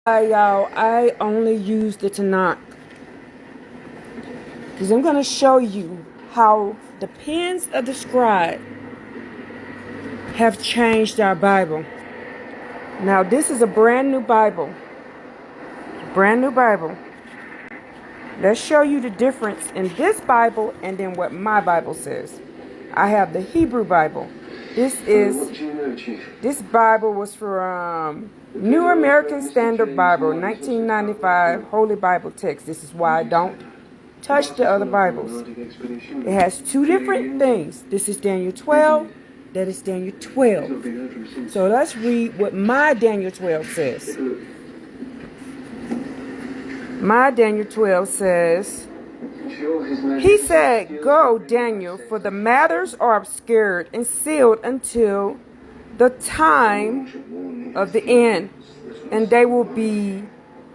Hi y'all, I only use the Tanakh because I'm going to show you how the pens of the scribe have changed our Bible. Now this is a brand new Bible. Brand new Bible. Let's show you the difference in this Bible and then what my Bible says. I have the Hebrew Bible. This Bible was from New American Standard Bible, 1995, Holy Bible text. This is why I don't touch the other Bibles. It has two different things. This is Daniel 12. That is Daniel 12. So let's read what my Daniel 12 says. My Daniel 12 says, he said, "Go, Daniel, for the matters are obscured and sealed until the time of the end, and they will be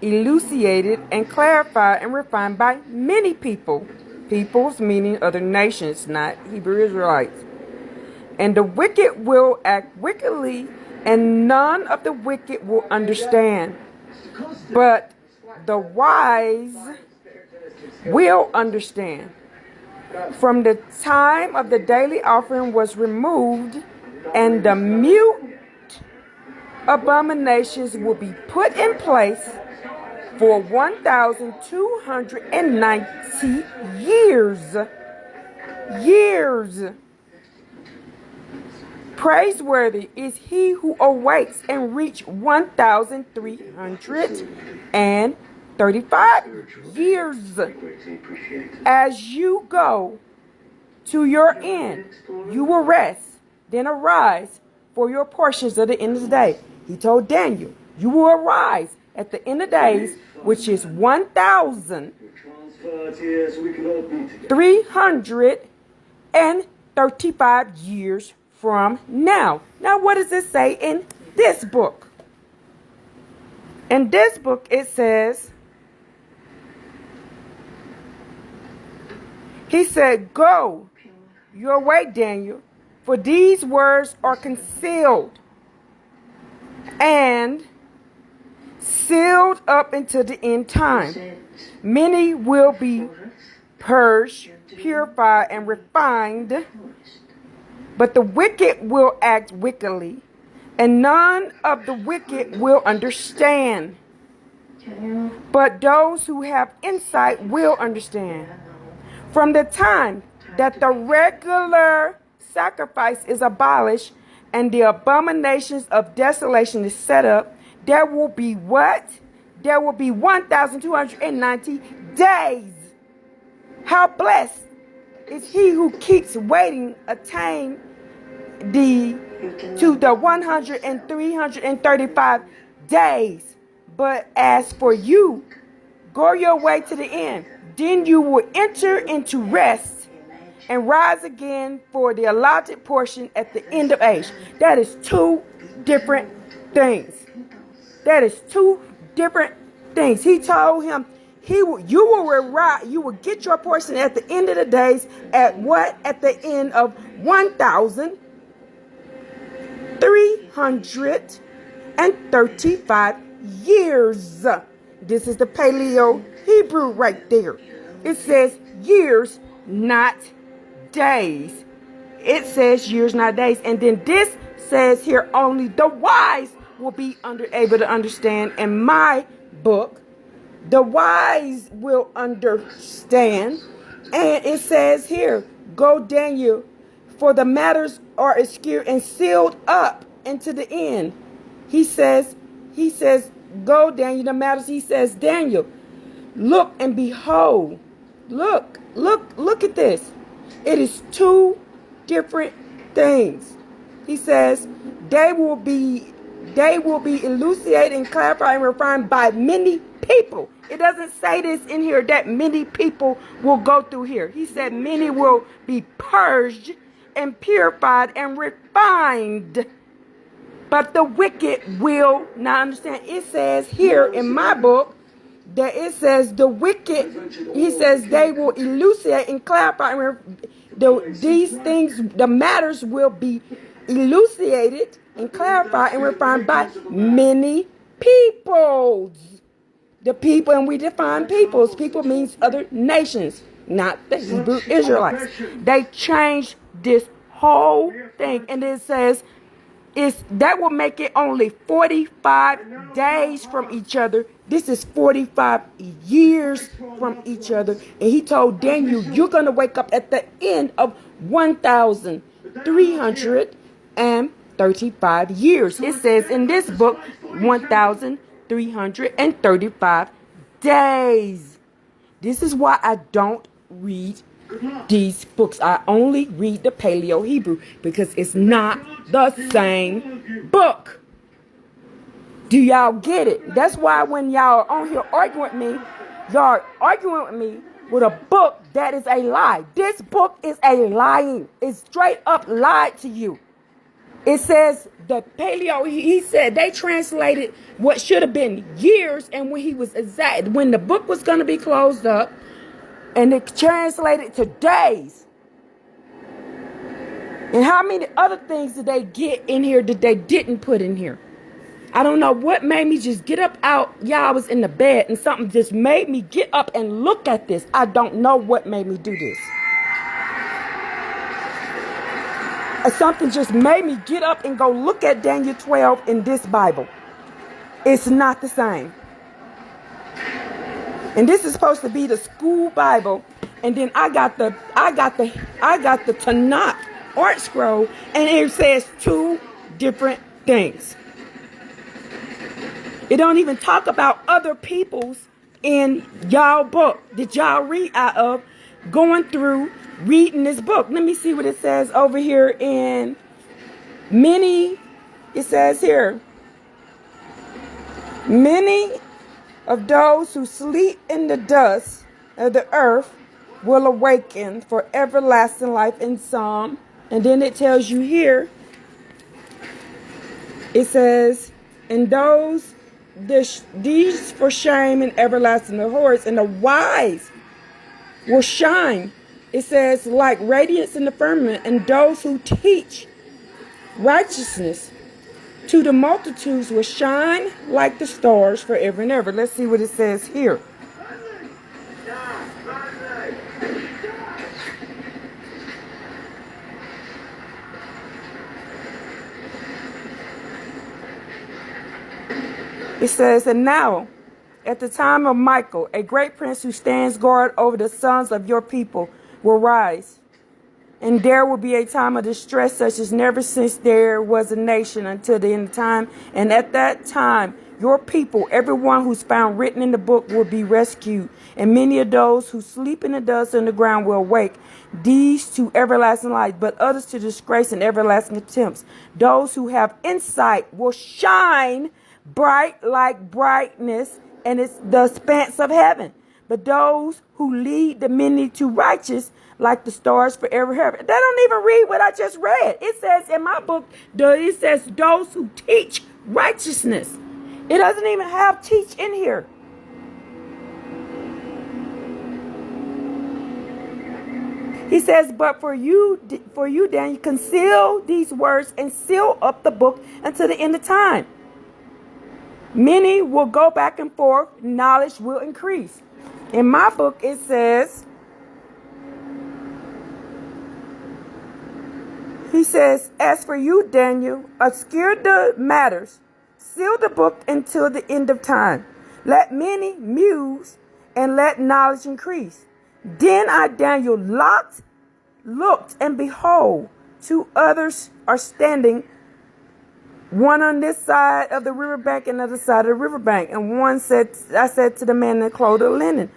elucidated and clarified and refined by many peoples meaning other nations, not Hebrew Israelites. And the wicked will act wickedly, and none of the wicked will understand. But the wise will understand. From the time of the daily offering was removed, and the mute abominations will be put in place for 1,290 years. Praiseworthy is he who awaits and reach 1,335 years. As you go to your end, you will rest. Then arise for your portions of the end of the day." He told Daniel, you will arise at the end of days, which is 1,335 years from now. Now, what does it say in this book? In this book, it says, he said, "Go your way, Daniel, for these words are concealed and sealed up into the end time. Many will be purged, purified, and refined, but the wicked will act wickedly, and none of the wicked will understand. But those who have insight will understand. From the time that the regular sacrifice is abolished and the abominations of desolation is set up, there will be what? There will be 1,290 days. How blessed is he who keeps waiting attain to the 335 days. But as for you, go your way to the end. Then you will enter into rest and rise again for the allotted portion at the end of age." That is two different things. That is two different things. He told him you will get your portion at the end of the days at what? At the end of 1,335 years. This is the Paleo Hebrew right there. It says years, not days. It says years, not days. And then this says here, only the wise will be able to understand. In my book, the wise will understand. And it says here, "Go, Daniel, for the matters are obscure and sealed up into the end." He says, "Go, Daniel, the matters." He says, "Daniel, look and behold." Look at this. It is two different things. He says, they will be elucidated and clarified and refined by many people. It doesn't say this in here that many people will go through here. He said many will be purged and purified and refined, but the wicked will not understand. It says here in my book that it says the wicked, he says they will elucidate and clarify, and these things, the matters will be elucidated and clarified and refined by many peoples. The people, and we define peoples. People means other nations, not the Hebrew Israelites. They changed this whole thing, and it says that will make it only 45 days from each other. This is 45 years from each other. And he told Daniel, you're going to wake up at the end of 1,335 years. It says in this book, 1,335 days. This is why I don't read these books. I only read the Paleo Hebrew because it's not the same book. Do y'all get it? That's why when y'all are on here arguing with me, y'all are arguing with me with a book that is a lie. This book is a lying. It's straight up lied to you. It says the Paleo, he said they translated what should have been years, and when when the book was going to be closed up, and it translated to days. And how many other things did they get in here that they didn't put in here? I don't know what made me just get up out. Yeah, I was in the bed and something just made me get up and look at this. I don't know what made me do this. Something just made me get up and go look at Daniel 12 in this Bible. It's not the same. And this is supposed to be the school Bible, and then I got the Tanakh Artscroll, and it says two different things. It don't even talk about other people's in y'all book that y'all read out of. Going through reading this book, let me see what it says over here in many. It says here, many of those who sleep in the dust of the earth will awaken for everlasting life in some. And then it tells you here, it says, and these for shame and everlasting horrors, and the wise will shine. It says, like radiance in the firmament, and those who teach righteousness to the multitudes will shine like the stars forever and ever. Let's see what it says here. It says, and now, at the time of Michael, a great prince who stands guard over the sons of your people will rise. And there will be a time of distress such as never since there was a nation until the end of time. And at that time, your people, everyone who's found written in the book, will be rescued. And many of those who sleep in the dust on the ground will awake. These to everlasting light, but others to disgrace and everlasting contempts. Those who have insight will shine bright like brightness, and it's the expanse of heaven. But those who lead the many to righteous like the stars forever and ever. They don't even read what I just read. It says in my book, it says those who teach righteousness. It doesn't even have teach in here. He says, but for you, Daniel, conceal these words and seal up the book until the end of time. Many will go back and forth. Knowledge will increase. In my book, it says, he says, as for you, Daniel, obscure the matters, seal the book until the end of time. Let many muse and let knowledge increase. Then I, Daniel, looked, and behold, two others are standing, one on this side of the riverbank and the other side of the riverbank. And I said to the man in the clothes of linen,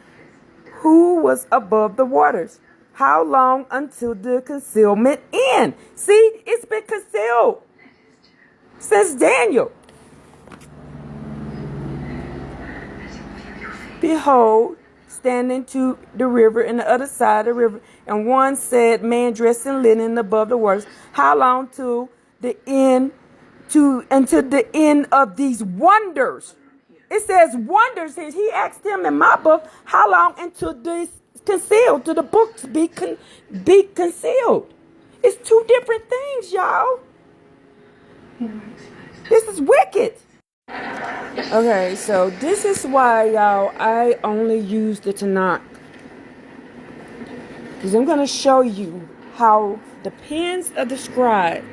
who was above the waters, how long until the concealment end? See, it's been concealed since Daniel. Behold, standing to the river and the other side of the river, and one said, man dressed in linen above the waters, how long till the end? Until the end of these wonders. It says wonders. He asked him in my book, how long until this concealed, till the books be concealed? It's two different things, y'all. This is wicked. Okay, so this is why, y'all, I only use the Tanakh. Because I'm going to show you how the pens of the scribe